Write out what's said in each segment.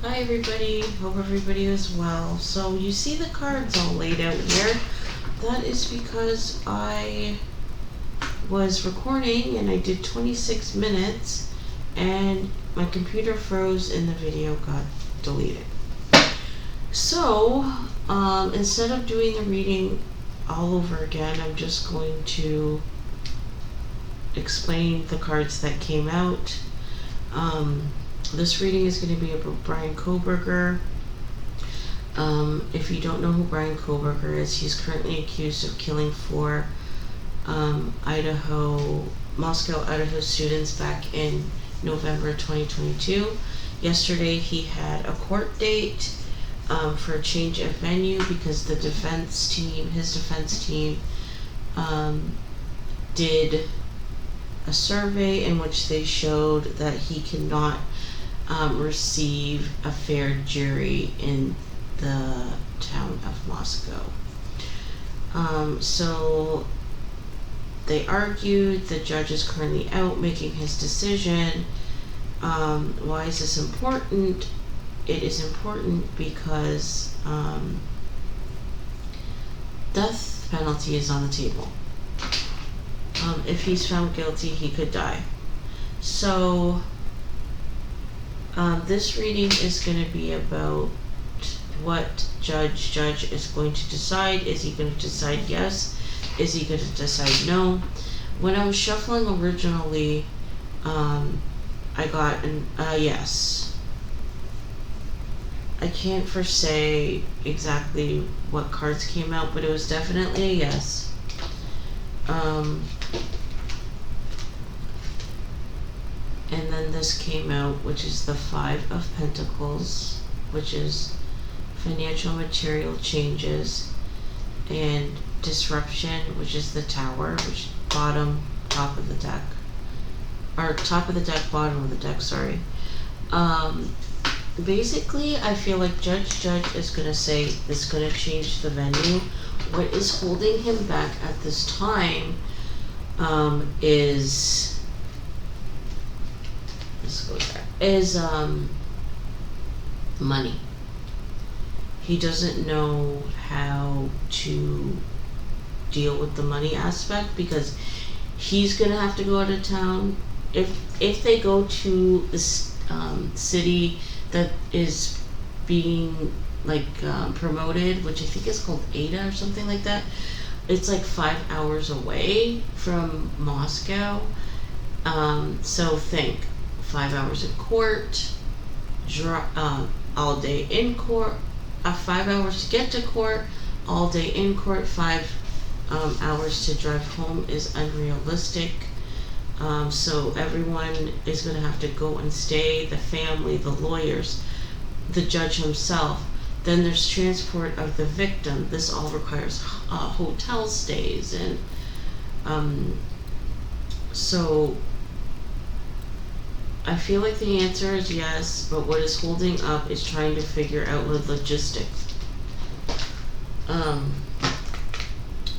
Hi everybody, hope everybody is well. So you see the cards all laid out here. That is because I was recording and I did 26 minutes and my computer froze and the video got deleted. So instead of doing the reading all over again, I'm just going to explain the cards that came out. This reading is going to be about Bryan Kohberger. If you don't know who Bryan Kohberger is, he's currently accused of killing four Moscow, Idaho students back in November 2022. Yesterday he had a court date for a change of venue because his defense team, did a survey in which they showed that he cannot receive a fair jury in the town of Moscow. So they argued. The judge is currently out making his decision. Why is this important? It is important because death penalty is on the table. If he's found guilty, he could die. So this reading is going to be about what judge is going to decide. Is he going to decide yes? Is he going to decide no? When I was shuffling originally, I got an yes. I can't foresay exactly what cards came out, but it was definitely a yes. And then this came out, which is the Five of Pentacles, which is financial material changes, and disruption, which is the Tower, which top of the deck, or top of the deck, bottom of the deck, sorry. Basically, I feel like Judge is going to say this is going to change the venue. What is holding him back at this time is money. He doesn't know how to deal with the money aspect because he's gonna have to go out of town. If they go to this city that is being promoted, which I think is called Ada or something like that, it's like 5 hours away from Moscow. So think 5 hours in court, all day in court, 5 hours to get to court, all day in court, 5 hours to drive home is unrealistic. So everyone is going to have to go and stay, the family, the lawyers, the judge himself. Then there's transport of the victim. This all requires hotel stays, and so I feel like the answer is yes, but what is holding up is trying to figure out the logistics.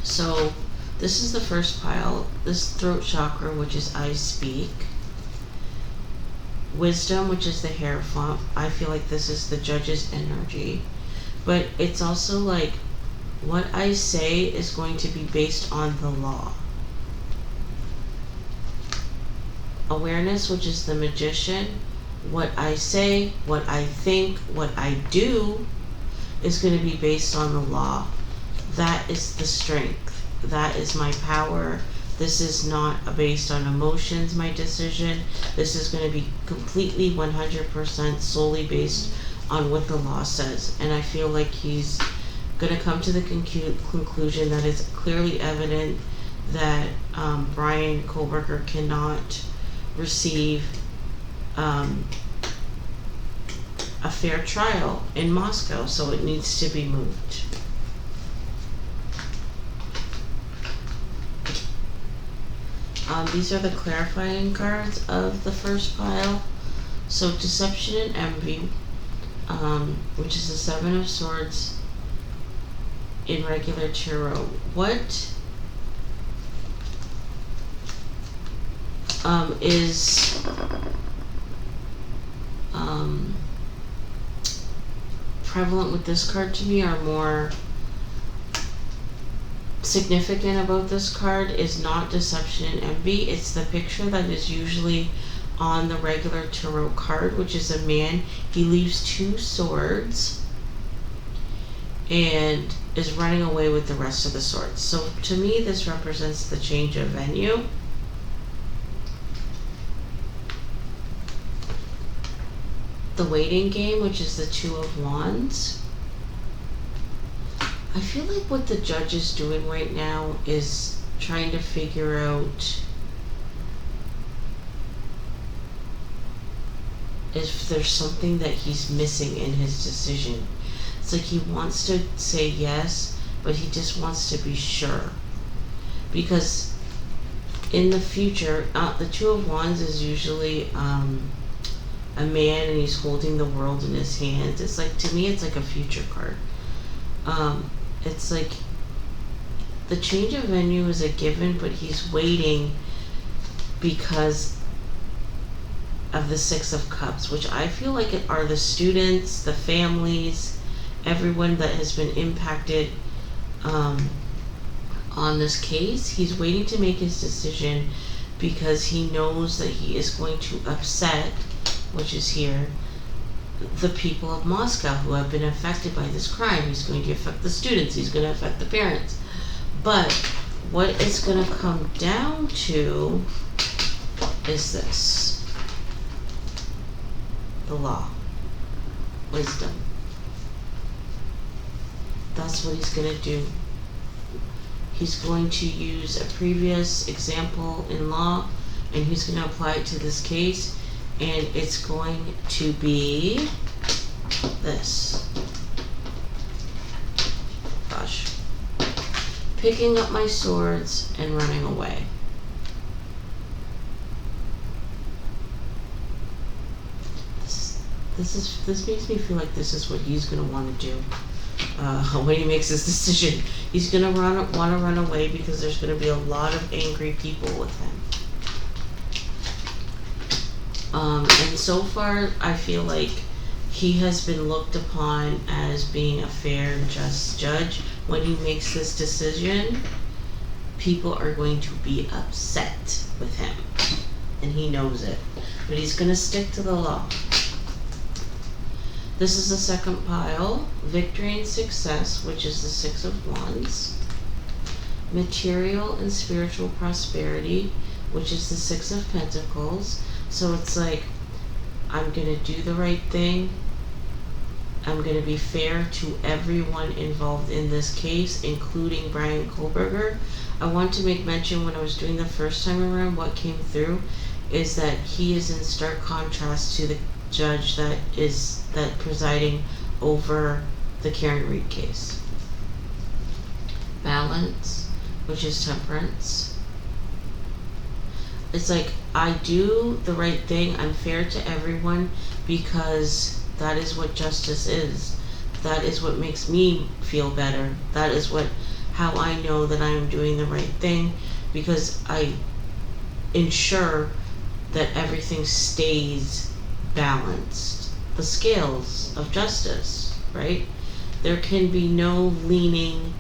So this is the first pile. This throat chakra, which is I speak. Wisdom, which is the Hierophant. I feel like this is the judge's energy. But it's also like what I say is going to be based on the law. Awareness, which is the Magician. What I say, what I think, what I do is going to be based on the law. That is the strength. That is my power. This is not based on emotions, my decision. This is going to be completely 100% solely based on what the law says. And I feel like he's going to come to the conclusion that it's clearly evident that Bryan Kohberger cannot receive a fair trial in Moscow, so it needs to be moved. These are the clarifying cards of the first pile. So Deception and Envy, which is the Seven of Swords in regular tarot. What is prevalent with this card to me, or more significant about this card, is not deception and envy. It's the picture that is usually on the regular tarot card, which is a man. He leaves 2 swords and is running away with the rest of the swords. So to me, this represents the change of venue. The waiting game, which is the 2 of Wands. I feel like what the judge is doing right now is trying to figure out if there's something that he's missing in his decision. It's like he wants to say yes, but he just wants to be sure. Because in the future, the 2 of Wands is usually a man, and he's holding the world in his hands. It's like, to me, it's like a future card. It's like the change of venue is a given, but he's waiting because of the 6 of Cups, which I feel like it are the students, the families, everyone that has been impacted on this case. He's waiting to make his decision because he knows that he is going to upset, which is here, the people of Moscow who have been affected by this crime. He's going to affect the students, he's going to affect the parents. But what it's going to come down to is this: the law, wisdom. That's what he's going to do. He's going to use a previous example in law, and he's going to apply it to this case. And it's going to be this. Gosh. Picking up my swords and running away. This makes me feel like this is what he's going to want to do when he makes this decision. He's going to want to run away because there's going to be a lot of angry people with him. And so far, I feel like he has been looked upon as being a fair and just judge. When he makes this decision, people are going to be upset with him, and he knows it. But he's going to stick to the law. This is the second pile: victory and success, which is the 6 of Wands; material and spiritual prosperity, which is the 6 of Pentacles. So it's like, I'm going to do the right thing. I'm going to be fair to everyone involved in this case, including Bryan Kohberger. I want to make mention, when I was doing the first time around, what came through is that he is in stark contrast to the judge that presiding over the Karen Reed case. Balance, which is temperance. It's like, I do the right thing, I'm fair to everyone, because that is what justice is. That is what makes me feel better. That is how I know that I am doing the right thing, because I ensure that everything stays balanced. The scales of justice, right? There can be no leaning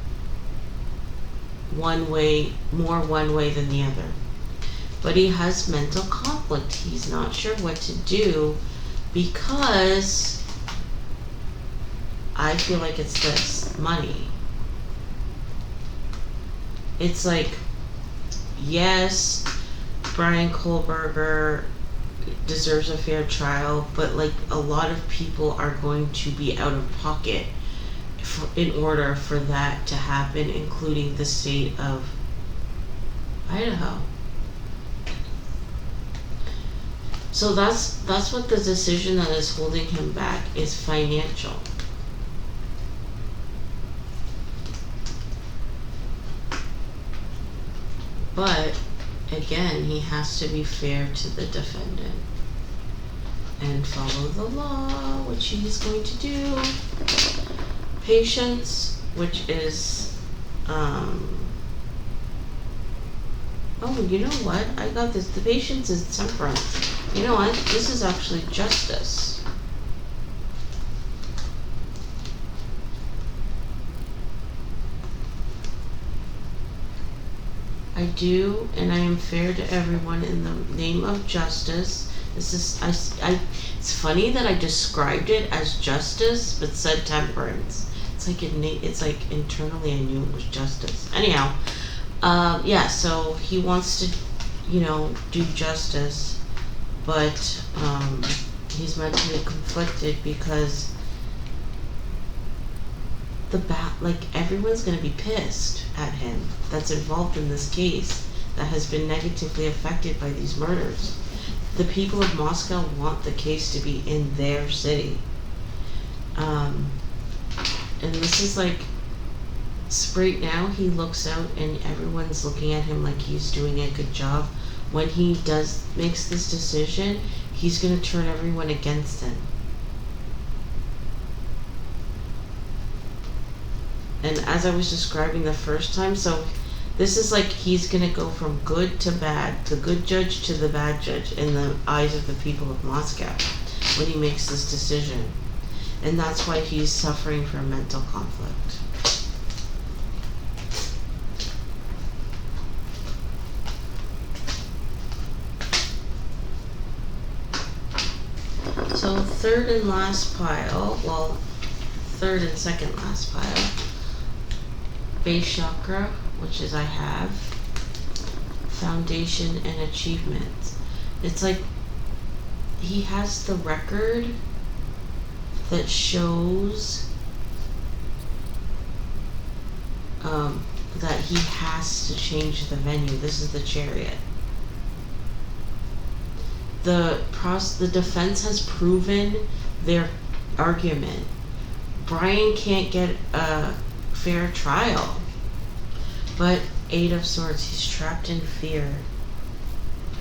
one way, more one way than the other. But he has mental conflict. He's not sure what to do, because I feel like it's this: money. It's like, yes, Bryan Kohberger deserves a fair trial, but like, a lot of people are going to be out of pocket in order for that to happen, including the state of Idaho. So that's what the decision that is holding him back is: financial. But again, he has to be fair to the defendant and follow the law, which he's going to do. Patience, which is oh, you know what? I got this. The patience is temperance. You know what? This is actually justice. I do, and I am fair to everyone in the name of justice. This is, it's funny that I described it as justice, but said temperance. It's like internally I knew it was justice. Anyhow, yeah, so he wants to, do justice, but, he's mentally conflicted because everyone's gonna be pissed at him that's involved in this case that has been negatively affected by these murders. The people of Moscow want the case to be in their city. And this is like, right now he looks out and everyone's looking at him like he's doing a good job. When he makes this decision, he's gonna turn everyone against him. And as I was describing the first time, so this is like he's gonna go from good to bad, the good judge to the bad judge in the eyes of the people of Moscow when he makes this decision. And that's why he's suffering from mental conflict. So third and second last pile, base chakra, which is I have, foundation and achievement. It's like he has the record that shows that he has to change the venue. This is the Chariot. The defense has proven their argument. Bryan can't get a fair trial, but Eight of Swords, he's trapped in fear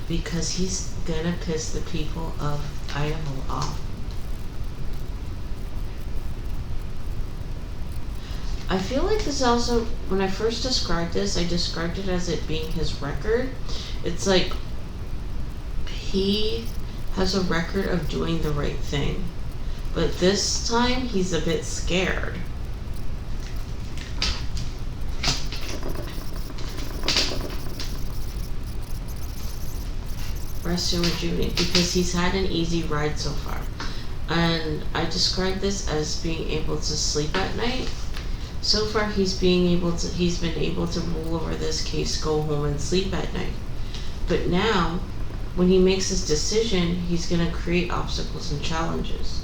because he's gonna piss the people of Idaho off. I feel like this also, when I first described this, I described it as it being his record. It's like he has a record of doing the right thing, but this time he's a bit scared. Rest and rejuvenate, because he's had an easy ride so far. And I described this as being able to sleep at night. So far he's been able to roll over this case, go home and sleep at night. But now, when he makes his decision, he's going to create obstacles and challenges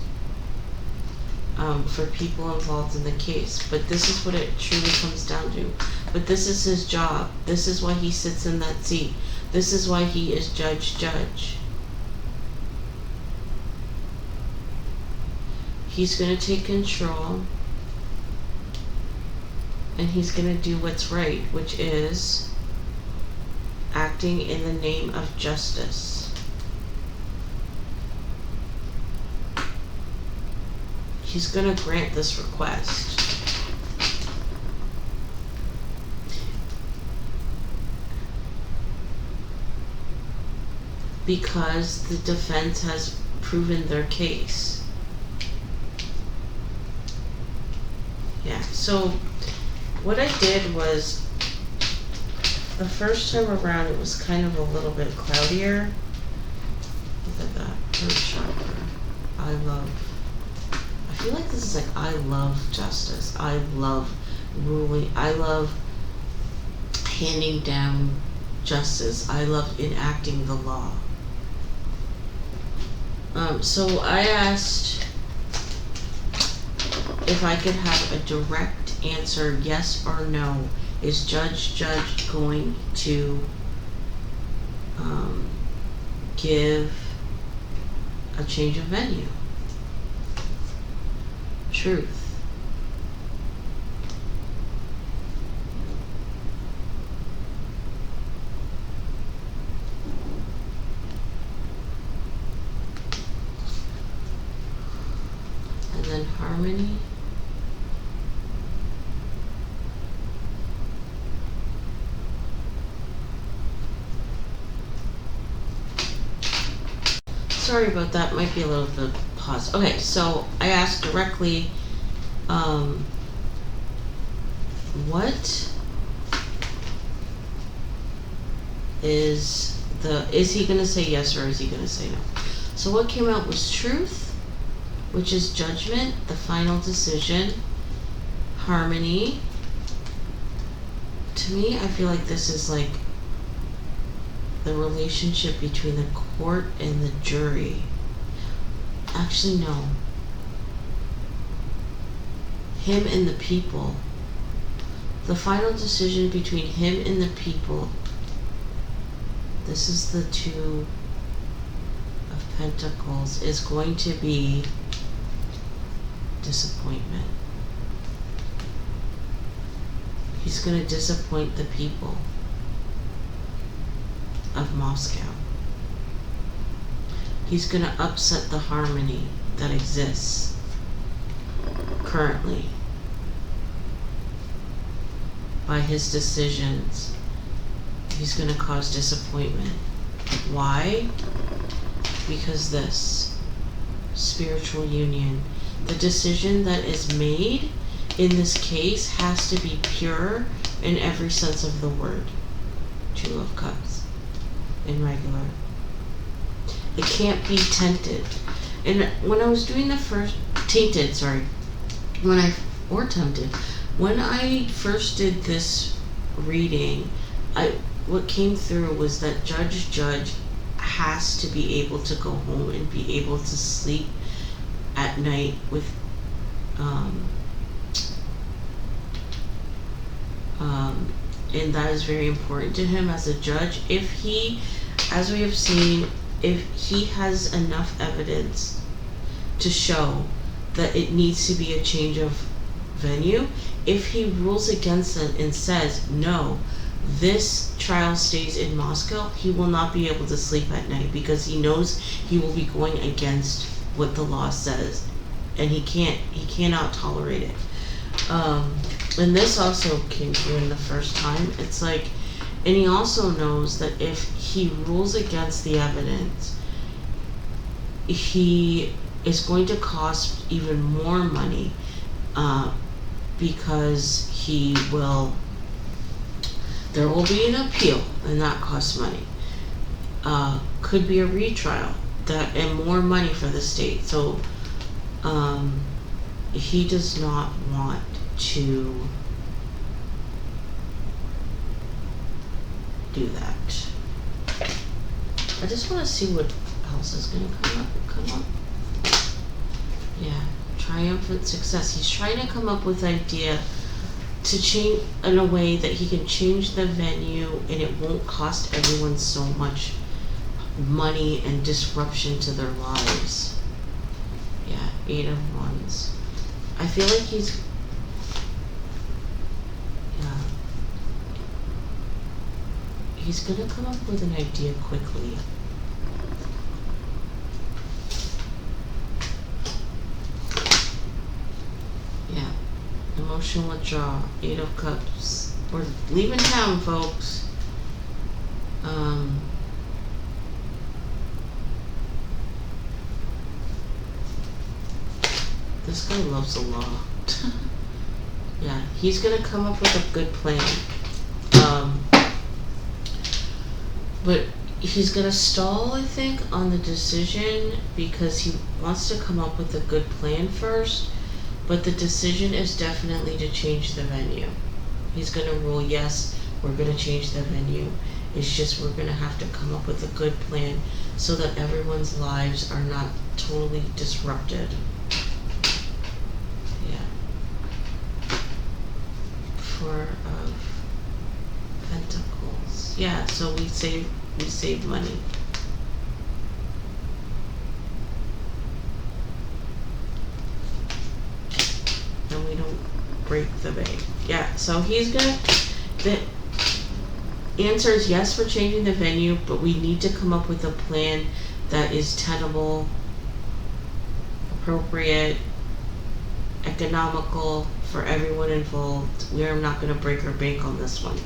for people involved in the case. But this is what it truly comes down to. But this is his job. This is why he sits in that seat. This is why he is judge. He's going to take control, and he's going to do what's right, which is acting in the name of justice. He's going to grant this request. Because the defense has proven their case. Yeah, so what I did was, the first time around it was kind of a little bit cloudier. Look at that, third chakra. I feel like this is like, I love justice. I love ruling. I love handing down justice. I love enacting the law. So I asked if I could have a direct answer, yes or no. Is judge going to give a change of venue? Truth. And then harmony. Sorry about that, might be a little bit pause. Okay, so I asked directly, what is he going to say yes or is he going to say no? So what came out was truth, which is judgment, the final decision, harmony. To me, I feel like this is like the relationship between the court and the jury. Actually, no. Him and the people. The final decision between him and the people. This is the Two of Pentacles, is going to be disappointment. He's going to disappoint the people of Moscow. He's going to upset the harmony that exists currently by his decisions. He's going to cause disappointment. Why? Because this spiritual union, the decision that is made in this case has to be pure in every sense of the word. Two of Cups in regular. It can't be tainted. And when I was doing the first tempted, when I first did this reading, what came through was that Judge has to be able to go home and be able to sleep at night with and that is very important to him as a judge. If he, as we have seen, if he has enough evidence to show that it needs to be a change of venue, if he rules against it and says, no, this trial stays in Moscow, he will not be able to sleep at night because he knows he will be going against what the law says, and he cannot tolerate it. And this also came through in the first time. It's like, and he also knows that if he rules against the evidence, he is going to cost even more money, because there will be an appeal, and that costs money. Could be a retrial, and more money for the state. So he does not want to do that. I just want to see what else is going to come up. Yeah, triumphant success. He's trying to come up with an idea to change in a way that he can change the venue and it won't cost everyone so much money and disruption to their lives. Yeah, 8 of Wands. I feel like he's gonna come up with an idea quickly. Yeah, emotional withdrawal, 8 of Cups. We're leaving town, folks. This guy loves the law. Yeah, he's gonna come up with a good plan. But he's gonna stall, I think, on the decision because he wants to come up with a good plan first. But the decision is definitely to change the venue. He's gonna rule, yes, we're gonna change the venue. It's just we're gonna have to come up with a good plan so that everyone's lives are not totally disrupted. Yeah. 4 of Pentacles. Yeah, so we save money. And we don't break the bank. Yeah, so he's gonna, the answer is yes for changing the venue, but we need to come up with a plan that is tenable, appropriate, economical for everyone involved. We are not going to break our bank on this one.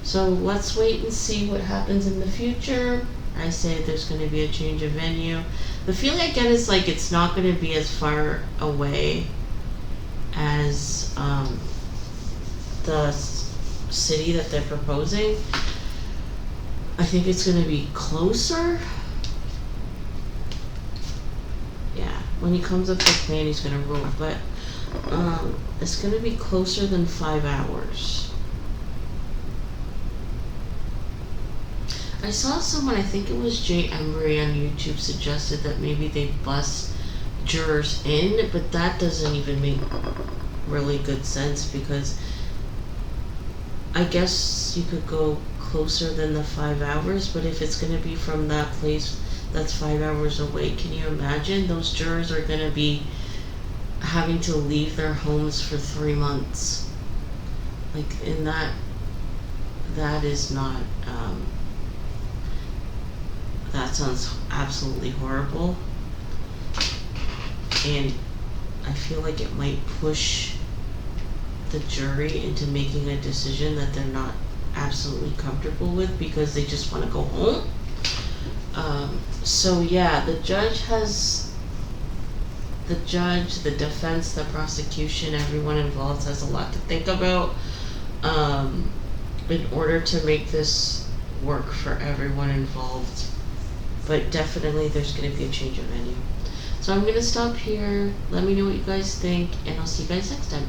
So let's wait and see what happens in the future. I say there's going to be a change of venue. The feeling I get is like it's not going to be as far away as the city that they're proposing. I think it's gonna be closer. Yeah, when he comes up with a plan, he's gonna rule, but it's gonna be closer than 5 hours. I saw someone, I think it was Jay Embry on YouTube, suggested that maybe they bus jurors in, but that doesn't even make really good sense, because I guess you could go closer than the 5 hours, but if it's going to be from that place that's 5 hours away, can you imagine? Those jurors are going to be having to leave their homes for 3 months. Like, in that is not, that sounds absolutely horrible. And I feel like it might push the jury into making a decision that they're not absolutely comfortable with, because they just want to go home. So yeah, the defense, the prosecution, everyone involved has a lot to think about in order to make this work for everyone involved. But definitely there's going to be a change of venue. So I'm going to stop here. Let me know what you guys think, and I'll see you guys next time.